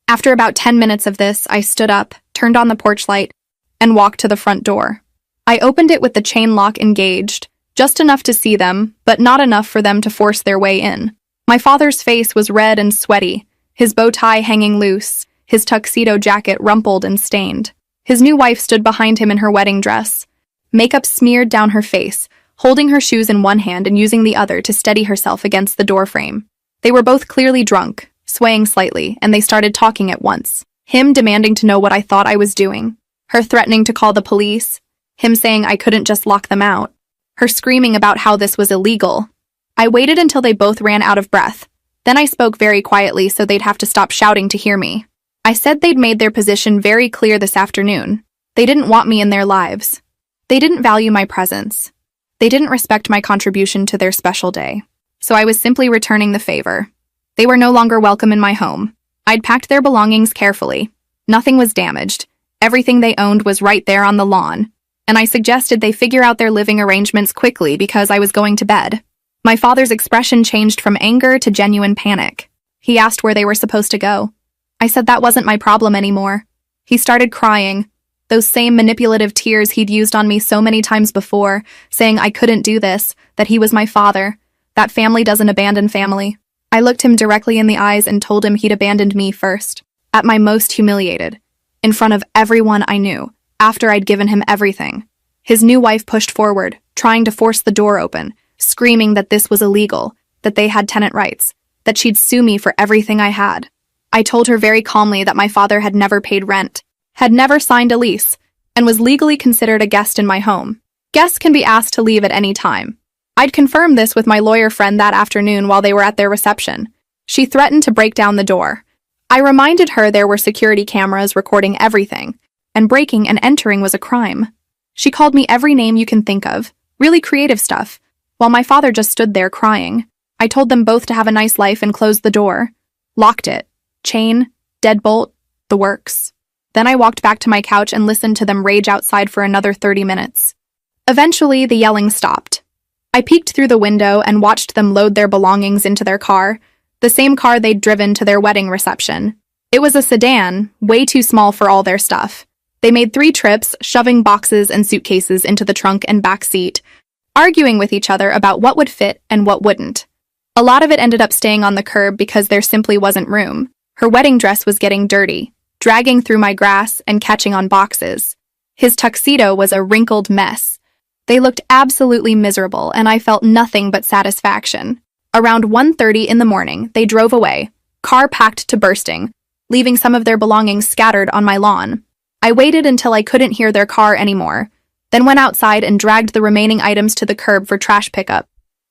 After about 10 minutes of this, I stood up, turned on the porch light, and walked to the front door. I opened it with the chain lock engaged, just enough to see them, but not enough for them to force their way in. My father's face was red and sweaty, his bow tie hanging loose, his tuxedo jacket rumpled and stained. His new wife stood behind him in her wedding dress, makeup smeared down her face, holding her shoes in one hand and using the other to steady herself against the doorframe. They were both clearly drunk, swaying slightly, and they started talking at once. Him demanding to know what I thought I was doing. Her threatening to call the police. Him saying I couldn't just lock them out. Her screaming about how this was illegal. I waited until they both ran out of breath. Then I spoke very quietly so they'd have to stop shouting to hear me. I said they'd made their position very clear this afternoon. They didn't want me in their lives. They didn't value my presence. They didn't respect my contribution to their special day. So I was simply returning the favor. They were no longer welcome in my home. I'd packed their belongings carefully. Nothing was damaged. Everything they owned was right there on the lawn. And I suggested they figure out their living arrangements quickly because I was going to bed. My father's expression changed from anger to genuine panic. He asked where they were supposed to go. I said that wasn't my problem anymore. He started crying, those same manipulative tears he'd used on me so many times before, saying I couldn't do this, that he was my father, that family doesn't abandon family. I looked him directly in the eyes and told him he'd abandoned me first, at my most humiliated, in front of everyone I knew, after I'd given him everything. His new wife pushed forward, trying to force the door open, screaming that this was illegal, that they had tenant rights, that she'd sue me for everything I had. I told her very calmly that my father had never paid rent, had never signed a lease, and was legally considered a guest in my home. Guests can be asked to leave at any time. I'd confirmed this with my lawyer friend that afternoon while they were at their reception. She threatened to break down the door. I reminded her there were security cameras recording everything, and breaking and entering was a crime. She called me every name you can think of, really creative stuff, while my father just stood there crying. I told them both to have a nice life and closed the door. Locked it. Chain, deadbolt, the works. Then I walked back to my couch and listened to them rage outside for another 30 minutes. Eventually, the yelling stopped. I peeked through the window and watched them load their belongings into their car, the same car they'd driven to their wedding reception. It was a sedan, way too small for all their stuff. They made 3 trips, shoving boxes and suitcases into the trunk and back seat, arguing with each other about what would fit and what wouldn't. A lot of it ended up staying on the curb because there simply wasn't room. Her wedding dress was getting dirty, dragging through my grass and catching on boxes. His tuxedo was a wrinkled mess. They looked absolutely miserable, and I felt nothing but satisfaction. Around 1:30 in the morning, they drove away, car packed to bursting, leaving some of their belongings scattered on my lawn. I waited until I couldn't hear their car anymore, then went outside and dragged the remaining items to the curb for trash pickup.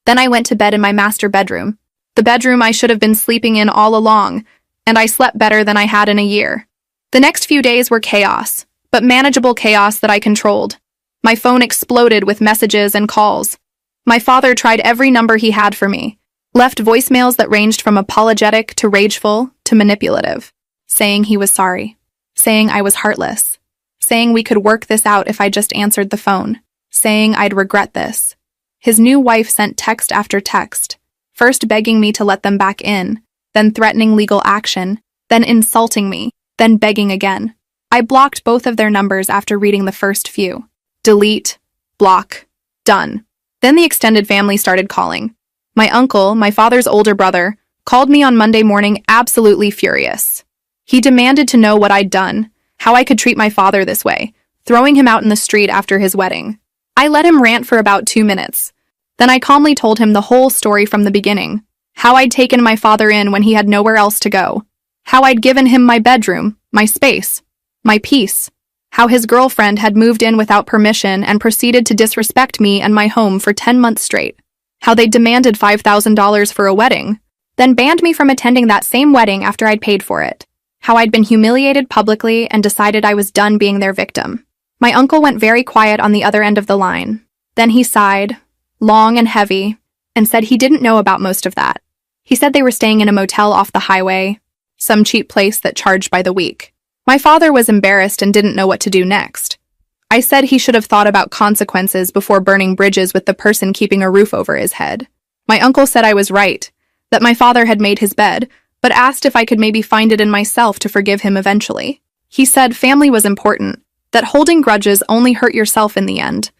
Then I went to bed in my master bedroom, the bedroom I should have been sleeping in all along, and I slept better than I had in a year. The next few days were chaos, but manageable chaos that I controlled. My phone exploded with messages and calls. My father tried every number he had for me, left voicemails that ranged from apologetic to rageful to manipulative, saying he was sorry, saying I was heartless, saying we could work this out if I just answered the phone, saying I'd regret this. His new wife sent text after text, first begging me to let them back in, then threatening legal action, then insulting me, then begging again. I blocked both of their numbers after reading the first few. Delete, block, done. Then the extended family started calling. My uncle, my father's older brother, called me on Monday morning absolutely furious. He demanded to know what I'd done, how I could treat my father this way, throwing him out in the street after his wedding. I let him rant for about 2 minutes. Then I calmly told him the whole story from the beginning, how I'd taken my father in when he had nowhere else to go, how I'd given him my bedroom, my space, my peace, how his girlfriend had moved in without permission and proceeded to disrespect me and my home for 10 months straight, how they demanded $5,000 for a wedding, then banned me from attending that same wedding after I'd paid for it, how I'd been humiliated publicly and decided I was done being their victim. My uncle went very quiet on the other end of the line. Then he sighed, long and heavy, and said he didn't know about most of that. He said they were staying in a motel off the highway, some cheap place that charged by the week. My father was embarrassed and didn't know what to do next. I said he should have thought about consequences before burning bridges with the person keeping a roof over his head. My uncle said I was right, that my father had made his bed, but asked if I could maybe find it in myself to forgive him eventually. He said family was important, that holding grudges only hurt yourself in the end.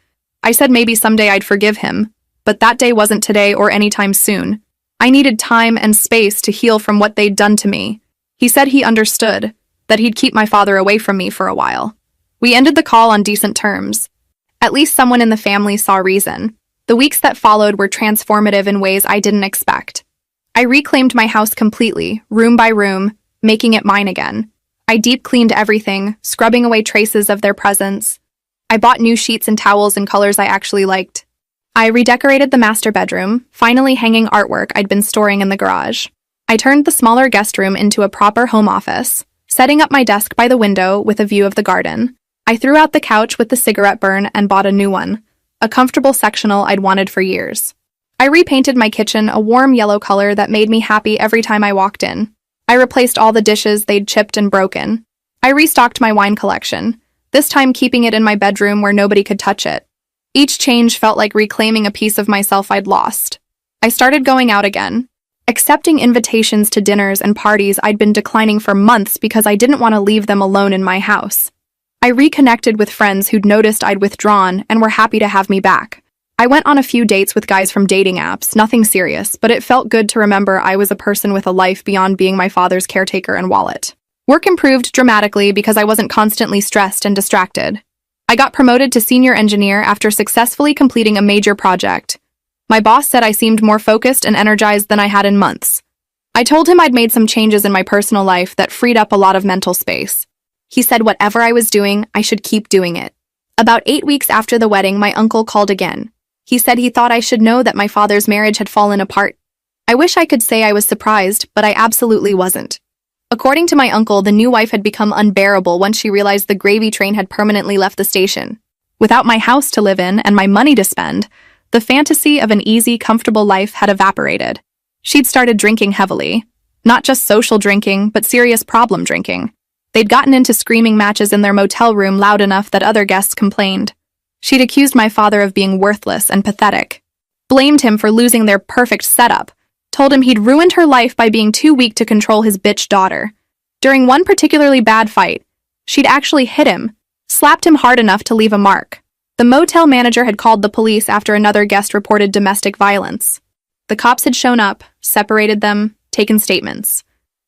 I said maybe someday I'd forgive him, but that day wasn't today or anytime soon. I needed time and space to heal from what they'd done to me. He said he understood, that he'd keep my father away from me for a while. We ended the call on decent terms. At least someone in the family saw reason. The weeks that followed were transformative in ways I didn't expect. I reclaimed my house completely, room by room, making it mine again. I deep cleaned everything, scrubbing away traces of their presence. I bought new sheets and towels in colors I actually liked. I redecorated the master bedroom, finally hanging artwork I'd been storing in the garage. I turned the smaller guest room into a proper home office, setting up my desk by the window with a view of the garden. I threw out the couch with the cigarette burn and bought a new one, a comfortable sectional I'd wanted for years. I repainted my kitchen a warm yellow color that made me happy every time I walked in. I replaced all the dishes they'd chipped and broken. I restocked my wine collection, this time keeping it in my bedroom where nobody could touch it. Each change felt like reclaiming a piece of myself I'd lost. I started going out again, accepting invitations to dinners and parties I'd been declining for months because I didn't want to leave them alone in my house. I reconnected with friends who'd noticed I'd withdrawn and were happy to have me back. I went on a few dates with guys from dating apps, nothing serious, but it felt good to remember I was a person with a life beyond being my father's caretaker and wallet. Work improved dramatically because I wasn't constantly stressed and distracted. I got promoted to senior engineer after successfully completing a major project. My boss said I seemed more focused and energized than I had in months. I told him I'd made some changes in my personal life that freed up a lot of mental space. He said whatever I was doing, I should keep doing it. About 8 weeks after the wedding, my uncle called again. He said he thought I should know that my father's marriage had fallen apart. I wish I could say I was surprised, but I absolutely wasn't. According to my uncle, the new wife had become unbearable once she realized the gravy train had permanently left the station. Without my house to live in and my money to spend, the fantasy of an easy, comfortable life had evaporated. She'd started drinking heavily. Not just social drinking, but serious problem drinking. They'd gotten into screaming matches in their motel room loud enough that other guests complained. She'd accused my father of being worthless and pathetic, blamed him for losing their perfect setup, told him he'd ruined her life by being too weak to control his bitch daughter. During one particularly bad fight, she'd actually hit him, slapped him hard enough to leave a mark. The motel manager had called the police after another guest reported domestic violence. The cops had shown up, separated them, taken statements.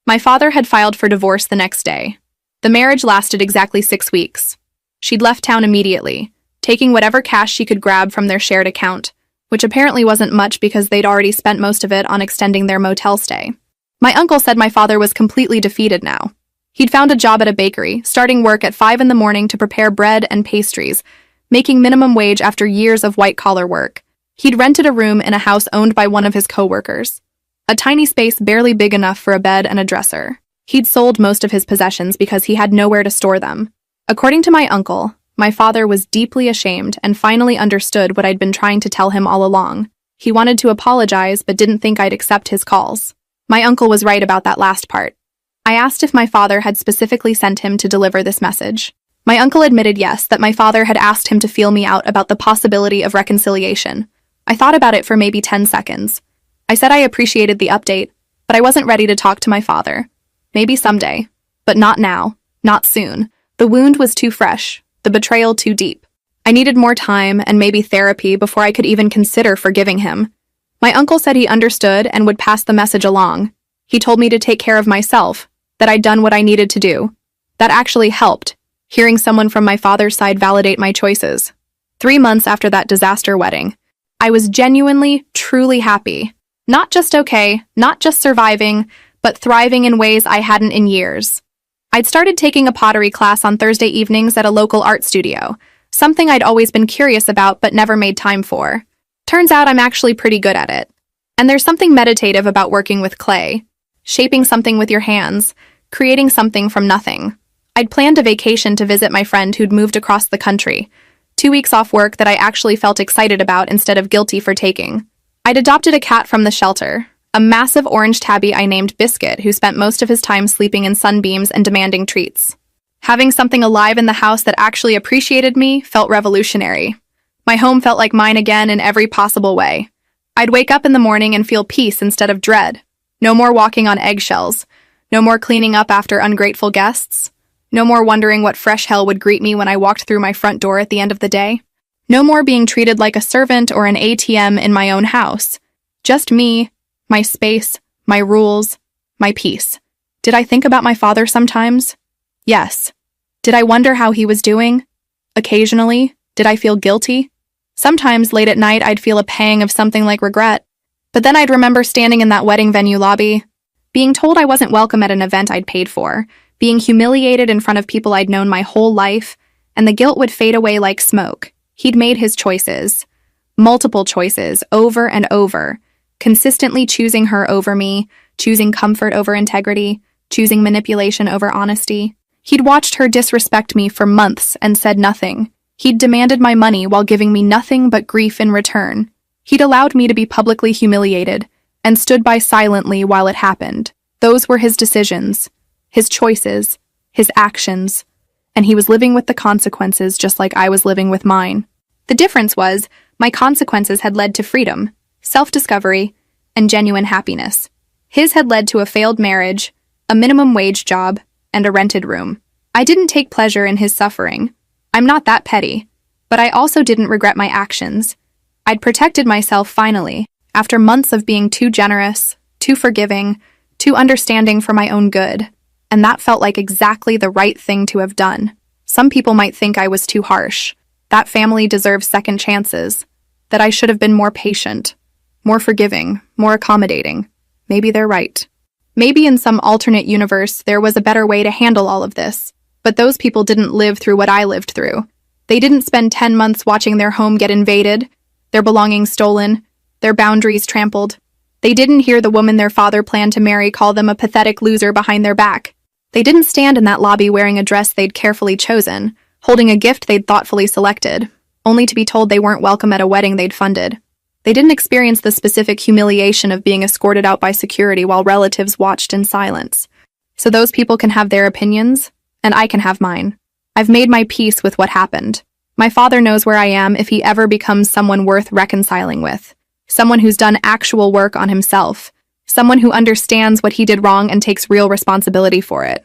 My father had filed for divorce the next day. The marriage lasted exactly 6 weeks. She'd left town immediately, taking whatever cash she could grab from their shared account, which apparently wasn't much because they'd already spent most of it on extending their motel stay. My uncle said my father was completely defeated now. He'd found a job at a bakery, starting work at 5 in the morning to prepare bread and pastries, making minimum wage after years of white-collar work. He'd rented a room in a house owned by one of his co-workers. A tiny space barely big enough for a bed and a dresser. He'd sold most of his possessions because he had nowhere to store them. According to my uncle, my father was deeply ashamed and finally understood what I'd been trying to tell him all along. He wanted to apologize but didn't think I'd accept his calls. My uncle was right about that last part. I asked if my father had specifically sent him to deliver this message. My uncle admitted yes, that my father had asked him to feel me out about the possibility of reconciliation. I thought about it for maybe 10 seconds. I said I appreciated the update, but I wasn't ready to talk to my father. Maybe someday, but not now, not soon. The wound was too fresh, the betrayal too deep. I needed more time and maybe therapy before I could even consider forgiving him. My uncle said he understood and would pass the message along. He told me to take care of myself, that I'd done what I needed to do. That actually helped, hearing someone from my father's side validate my choices. 3 months after that disaster wedding, I was genuinely, truly happy. Not just okay, not just surviving, but thriving in ways I hadn't in years. I'd started taking a pottery class on Thursday evenings at a local art studio, something I'd always been curious about but never made time for. Turns out I'm actually pretty good at it. And there's something meditative about working with clay, shaping something with your hands, creating something from nothing. I'd planned a vacation to visit my friend who'd moved across the country, 2 weeks off work that I actually felt excited about instead of guilty for taking. I'd adopted a cat from the shelter, a massive orange tabby I named Biscuit, who spent most of his time sleeping in sunbeams and demanding treats. Having something alive in the house that actually appreciated me felt revolutionary. My home felt like mine again in every possible way. I'd wake up in the morning and feel peace instead of dread. No more walking on eggshells. No more cleaning up after ungrateful guests. No more wondering what fresh hell would greet me when I walked through my front door at the end of the day. No more being treated like a servant or an ATM in my own house. Just me, my space, my rules, my peace. Did I think about my father sometimes? Yes. Did I wonder how he was doing? Occasionally. Did I feel guilty? Sometimes late at night I'd feel a pang of something like regret. But then I'd remember standing in that wedding venue lobby, being told I wasn't welcome at an event I'd paid for, being humiliated in front of people I'd known my whole life, and the guilt would fade away like smoke. He'd made his choices. Multiple choices, over and over. Consistently choosing her over me, choosing comfort over integrity, choosing manipulation over honesty. He'd watched her disrespect me for months and said nothing. He'd demanded my money while giving me nothing but grief in return. He'd allowed me to be publicly humiliated and stood by silently while it happened. Those were his decisions, his choices, his actions, and he was living with the consequences just like I was living with mine. The difference was, my consequences had led to freedom, self-discovery, and genuine happiness. His had led to a failed marriage, a minimum wage job, and a rented room. I didn't take pleasure in his suffering. I'm not that petty. But I also didn't regret my actions. I'd protected myself finally, after months of being too generous, too forgiving, too understanding for my own good. And that felt like exactly the right thing to have done. Some people might think I was too harsh. That family deserves second chances. That I should have been more patient, more forgiving, more accommodating. Maybe they're right. Maybe in some alternate universe there was a better way to handle all of this. But those people didn't live through what I lived through. They didn't spend 10 months watching their home get invaded, their belongings stolen, their boundaries trampled. They didn't hear the woman their father planned to marry call them a pathetic loser behind their back. They didn't stand in that lobby wearing a dress they'd carefully chosen, holding a gift they'd thoughtfully selected, only to be told they weren't welcome at a wedding they'd funded. They didn't experience the specific humiliation of being escorted out by security while relatives watched in silence. So those people can have their opinions, and I can have mine. I've made my peace with what happened. My father knows where I am if he ever becomes someone worth reconciling with. Someone who's done actual work on himself. Someone who understands what he did wrong and takes real responsibility for it.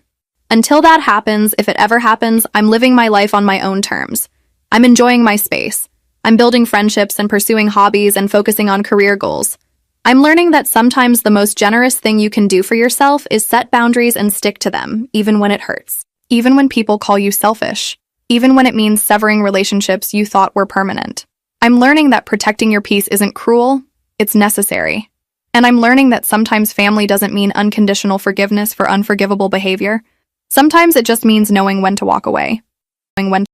Until that happens, if it ever happens, I'm living my life on my own terms. I'm enjoying my space. I'm building friendships and pursuing hobbies and focusing on career goals. I'm learning that sometimes the most generous thing you can do for yourself is set boundaries and stick to them, even when it hurts. Even when people call you selfish. Even when it means severing relationships you thought were permanent. I'm learning that protecting your peace isn't cruel, it's necessary. And I'm learning that sometimes family doesn't mean unconditional forgiveness for unforgivable behavior. Sometimes it just means knowing when to walk away. Knowing when